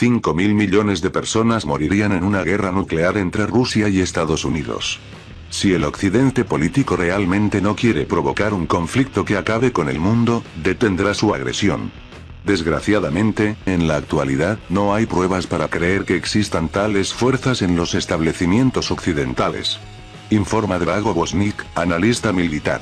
5.000 millones de personas morirían en una guerra nuclear entre Rusia y Estados Unidos. Si el occidente político realmente no quiere provocar un conflicto que acabe con el mundo, detendrá su agresión. Desgraciadamente, en la actualidad, no hay pruebas para creer que existan tales fuerzas en los establecimientos occidentales. Informa Drago Bosnik, analista militar.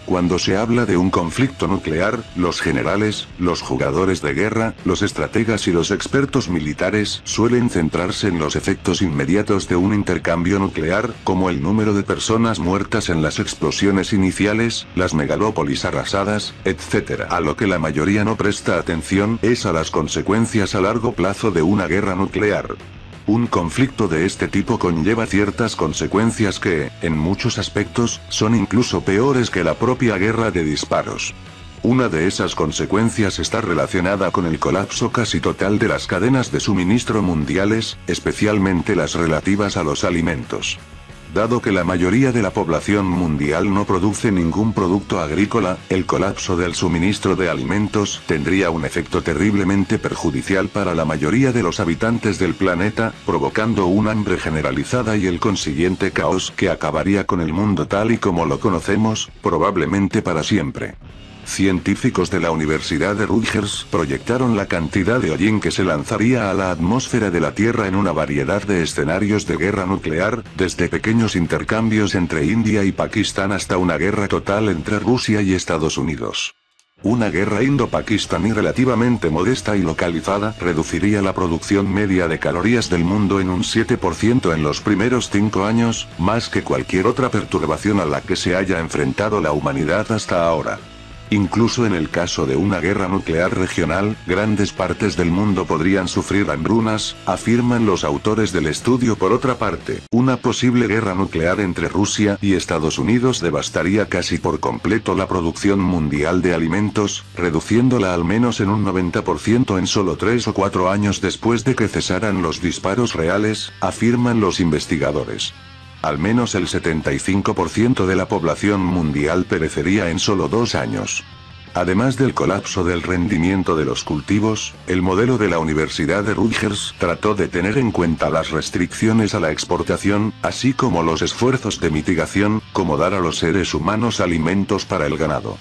Cuando se habla de un conflicto nuclear, los generales, los jugadores de guerra, los estrategas y los expertos militares suelen centrarse en los efectos inmediatos de un intercambio nuclear, como el número de personas muertas en las explosiones iniciales, las megalópolis arrasadas, etc. A lo que la mayoría no presta atención es a las consecuencias a largo plazo de una guerra nuclear. Un conflicto de este tipo conlleva ciertas consecuencias que, en muchos aspectos, son incluso peores que la propia guerra de disparos. Una de esas consecuencias está relacionada con el colapso casi total de las cadenas de suministro mundiales, especialmente las relativas a los alimentos. Dado que la mayoría de la población mundial no produce ningún producto agrícola, el colapso del suministro de alimentos tendría un efecto terriblemente perjudicial para la mayoría de los habitantes del planeta, provocando un hambre generalizada y el consiguiente caos que acabaría con el mundo tal y como lo conocemos, probablemente para siempre. Científicos de la Universidad de Rutgers proyectaron la cantidad de hollín que se lanzaría a la atmósfera de la Tierra en una variedad de escenarios de guerra nuclear, desde pequeños intercambios entre India y Pakistán hasta una guerra total entre Rusia y Estados Unidos. Una guerra indo-pakistaní relativamente modesta y localizada reduciría la producción media de calorías del mundo en un 7% en los primeros 5 años, más que cualquier otra perturbación a la que se haya enfrentado la humanidad hasta ahora. Incluso en el caso de una guerra nuclear regional, grandes partes del mundo podrían sufrir hambrunas, afirman los autores del estudio. Por otra parte, una posible guerra nuclear entre Rusia y Estados Unidos devastaría casi por completo la producción mundial de alimentos, reduciéndola al menos en un 90% en solo 3 o 4 años después de que cesaran los disparos reales, afirman los investigadores. Al menos el 75% de la población mundial perecería en solo 2 años. Además del colapso del rendimiento de los cultivos, el modelo de la Universidad de Rutgers trató de tener en cuenta las restricciones a la exportación, así como los esfuerzos de mitigación, como dar a los seres humanos alimentos para el ganado.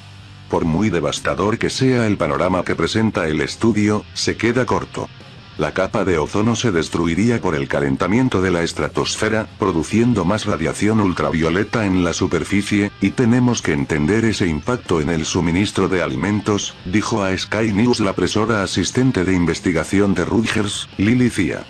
Por muy devastador que sea el panorama que presenta el estudio, se queda corto. La capa de ozono se destruiría por el calentamiento de la estratosfera, produciendo más radiación ultravioleta en la superficie, y tenemos que entender ese impacto en el suministro de alimentos, dijo a Sky News la profesora asistente de investigación de Rutgers, Lily Zia.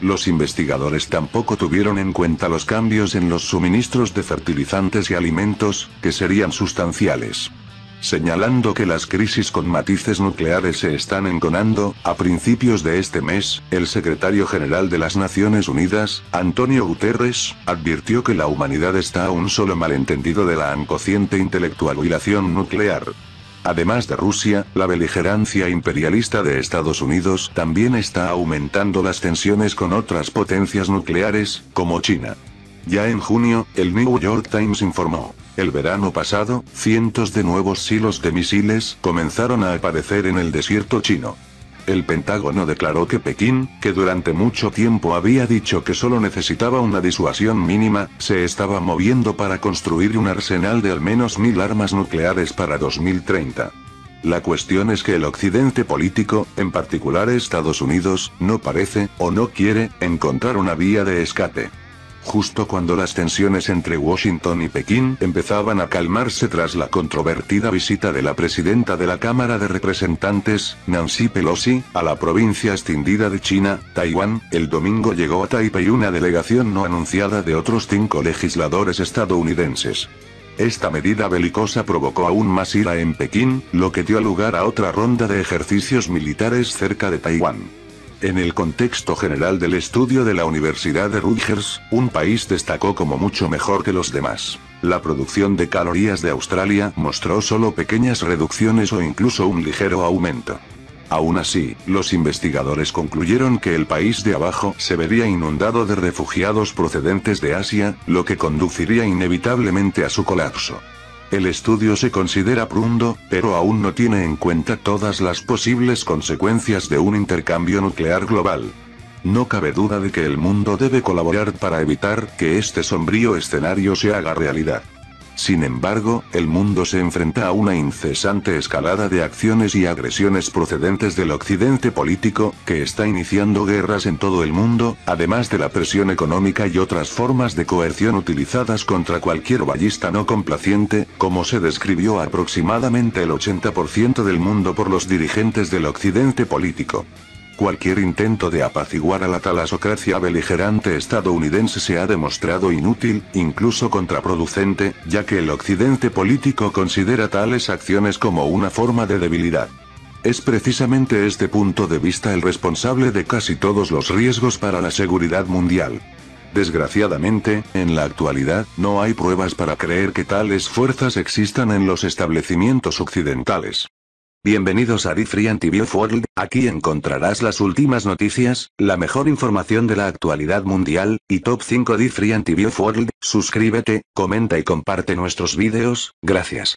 Los investigadores tampoco tuvieron en cuenta los cambios en los suministros de fertilizantes y alimentos, que serían sustanciales. Señalando que las crisis con matices nucleares se están enconando, a principios de este mes, el secretario general de las Naciones Unidas, Antonio Guterres, advirtió que la humanidad está a un solo malentendido de la inconsciente intelectualización nuclear. Además de Rusia, la beligerancia imperialista de Estados Unidos también está aumentando las tensiones con otras potencias nucleares, como China. Ya en junio, el New York Times informó. El verano pasado, cientos de nuevos silos de misiles comenzaron a aparecer en el desierto chino. El Pentágono declaró que Pekín, que durante mucho tiempo había dicho que solo necesitaba una disuasión mínima, se estaba moviendo para construir un arsenal de al menos 1000 armas nucleares para 2030. La cuestión es que el occidente político, en particular Estados Unidos, no parece, o no quiere, encontrar una vía de escape. Justo cuando las tensiones entre Washington y Pekín empezaban a calmarse tras la controvertida visita de la presidenta de la Cámara de Representantes, Nancy Pelosi, a la provincia extendida de China, Taiwán, el domingo llegó a Taipei una delegación no anunciada de otros 5 legisladores estadounidenses. Esta medida belicosa provocó aún más ira en Pekín, lo que dio lugar a otra ronda de ejercicios militares cerca de Taiwán. En el contexto general del estudio de la Universidad de Rutgers, un país destacó como mucho mejor que los demás. La producción de calorías de Australia mostró solo pequeñas reducciones o incluso un ligero aumento. Aún así, los investigadores concluyeron que el país de abajo se vería inundado de refugiados procedentes de Asia, lo que conduciría inevitablemente a su colapso. El estudio se considera prundo, pero aún no tiene en cuenta todas las posibles consecuencias de un intercambio nuclear global. No cabe duda de que el mundo debe colaborar para evitar que este sombrío escenario se haga realidad. Sin embargo, el mundo se enfrenta a una incesante escalada de acciones y agresiones procedentes del occidente político, que está iniciando guerras en todo el mundo, además de la presión económica y otras formas de coerción utilizadas contra cualquier ballista no complaciente, como se describió aproximadamente el 80% del mundo por los dirigentes del occidente político. Cualquier intento de apaciguar a la talasocracia beligerante estadounidense se ha demostrado inútil, incluso contraproducente, ya que el occidente político considera tales acciones como una forma de debilidad. Es precisamente este punto de vista el responsable de casi todos los riesgos para la seguridad mundial. Desgraciadamente, en la actualidad, no hay pruebas para creer que tales fuerzas existan en los establecimientos occidentales. Bienvenidos a Free World, aquí encontrarás las últimas noticias, la mejor información de la actualidad mundial, y Top 5 Free World. Suscríbete, comenta y comparte nuestros vídeos, gracias.